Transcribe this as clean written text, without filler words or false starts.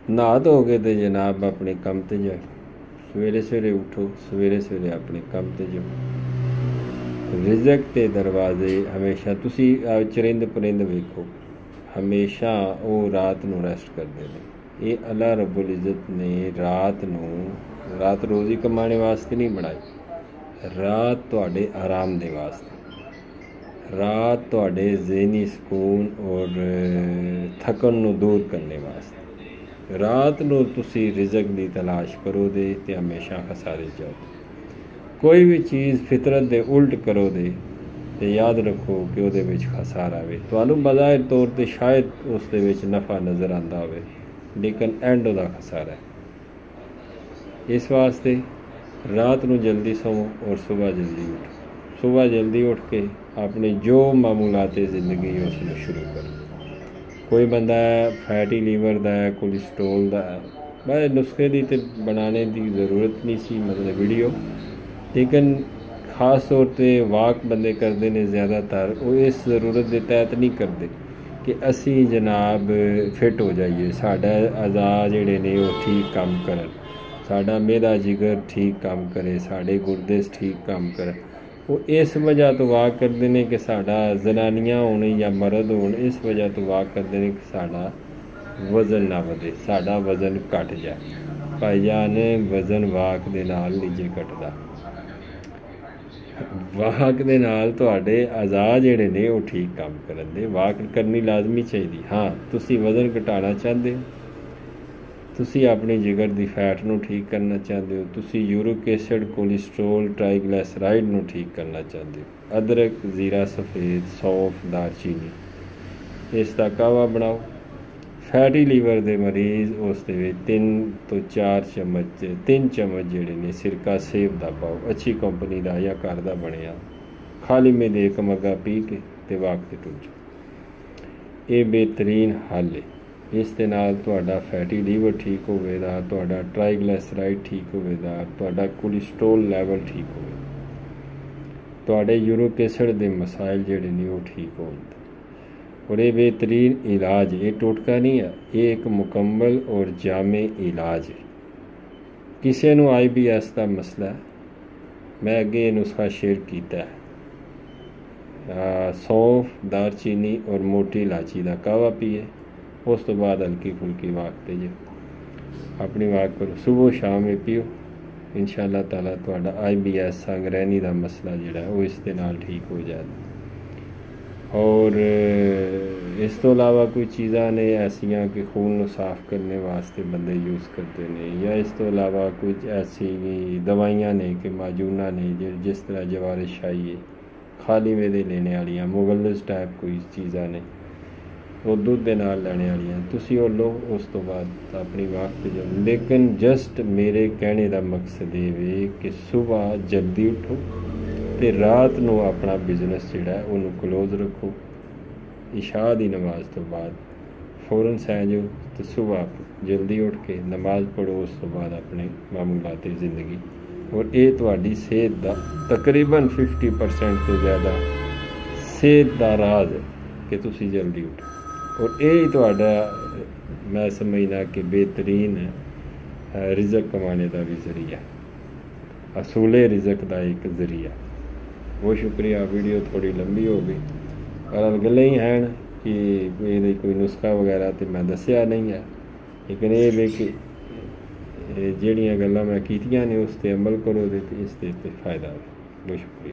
नहा धो के तो जनाब अपने काम ते जाओ, सवेरे सवेरे उठो, सवेरे सवेरे अपने काम ते जाओ। रिज़क के दरवाजे हमेशा तुसी चरिंद परिंद वेखो, हमेशा वो रात नूं रेस्ट करते हैं। ये अल्लाह रब्बुल इज़्ज़त ने रात रोज़ी कमाने वास्ते नहीं बनाई, रात तुहाडे आराम दे वास्ते, रात तुहाडे ज़हनी सुकून और थकन नूं दूर करने वास्ते। रात नूं तुसी रिज़क दी तलाश करो दे ते हमेशा खसारे जाओ। कोई भी चीज़ फितरत दे उल्ट करो दे ते याद रखो कि उहदे विच खसारा वे। तुहानूं बज़ाहिर तौर ते शायद उस दे विच नफ़ा नज़र आंदा होवे, लेकिन एंड उहदा खसारा है। इस वास्ते रात नूं जल्दी सोवो और सुबह जल्दी उठो। सुबह जल्दी उठ के अपने जो मामूलाते ज़िंदगी उसमें शुरू करो। कोई बंदा फैटी लीवर दा है, कोलेस्ट्रोल दा है, बस नुस्खे दी ते बनाने की ज़रूरत नहीं सी, मतलब वीडियो, लेकिन खास तौर पे वाक बंदे करते हैं ज़्यादातर, वो इस ज़रूरत के तहत नहीं करते कि असी जनाब फिट हो जाइए, साढ़ा अज़ा जिहड़े ने वो ठीक काम करन, साढ़ा मेदा जिगर ठीक काम करे, साढ़े गुरदे ठीक काम करे। वो इस वजह तो वाक करते हैं कि साढ़ा जनानियां होन या मर्द होन, इस वजह तो वाक करते हैं कि साढ़ा वज़न ना वधे, साढ़ा वज़न घट जाए। भाईजान वज़न वाक दे नाल नीचे घटदा, वाक दे नाल तुहाडे अज़ा जिहड़े ने वो ठीक काम करन दे। वाक करनी लाजमी चाहिए। हाँ, तुसी वज़न घटाना चाहते हो, तुसी अपने जिगर दी फैट नूं ठीक करना चाहते हो, तुसी यूरिक एसिड, कोलेस्ट्रोल, ट्राईग्लिसराइड नूं ठीक करना चाहते हो, अदरक, ज़ीरा सफ़ेद, सौंफ, दालचीनी, इसका कावा बनाओ। फैटी लीवर दे मरीज़ उस दे विच 3 तो 4 चम्मच 3 चम्मच जिहड़े ने सिरका सेब दा पाओ, अच्छी कंपनी दा या घर दा बनिया, खाली मेदे एक मग्गा पी के ते वाक ते टुर जाओ। ये बेहतरीन हल है। इस दे नाल तुहाडा फैटी लीवर ठीक होवेगा, तुहाडा ट्राईग्लिसराइड ठीक होवेगा, तुहाडा कोलेस्ट्रोल लैवल ठीक होवेगा, तुहाडे यूरिक एसिड दे मसाइल जिहड़े ने वो ठीक होंदे। और ये बेहतरीन इलाज, ये टोटका नहीं है, ये एक मुकम्मल और जामे इलाज है। किसी नूं IBS का मसला है, मैं अगे ये नुस्खा शेयर किया है। सौंफ, दालचीनी और मोटी इलाची का कावा पिए, उस तो बाद हल्की फुल्की वाक ते जाओ, अपनी वाक करो, सुबह शाम में पियो, इंशाअल्लाह ताला तुहाडा IBS संगरैनी का मसला जिहड़ा वो इस दे नाल ठीक हो जाएगा। और इस तो अलावा कोई चीज़ां ने ऐसियां कि खून साफ़ करने वास्ते बंदे यूज़ करते हैं, या इस तो अलावा कुछ ऐसी दवाइयां ने कि माजूना ने जिस तरह जवारिश आई है, खाली मेदे लेने वालियां, मुगलस टाइप कोई चीज़ां ने वो दुध दे नाल लैने वालियां, तुसी वो लो, उस तो बाद अपनी वाक ते जाओ। लेकिन जस्ट मेरे कहने का मकसद ये वे कि सुबह जल्दी उठो ते रात नूं अपना बिजनेस जिहड़ा है उन्होंने क्लोज रखो। इशा दी नमाज तो बाद फौरन सै जाओ तो सुबह जल्दी उठ के नमाज पढ़ो, उस तो बाद अपने मामूलाती ज़िंदगी। और ये तुहाडी सेहत दा तकरीबन 50% तो ज़्यादा सेहत दा राज है कि तुसी जल्दी उठो। और यही तुहाडा मैं समझना कि बेहतरीन रिज़क कमाने का भी ज़रिया, असूले रिज़क का एक ज़रिया। बहुत शुक्रिया, वीडियो थोड़ी लंबी हो गई, पर गल्लां ही हैं कि ये कोई नुस्खा वगैरह तो मैं दसिया नहीं है, लेकिन ये वे कि जिहड़ियां गल्लां मैं कीतियां ने उस पर अमल करो तो इस फ़ायदा हो। बहुत शुक्रिया।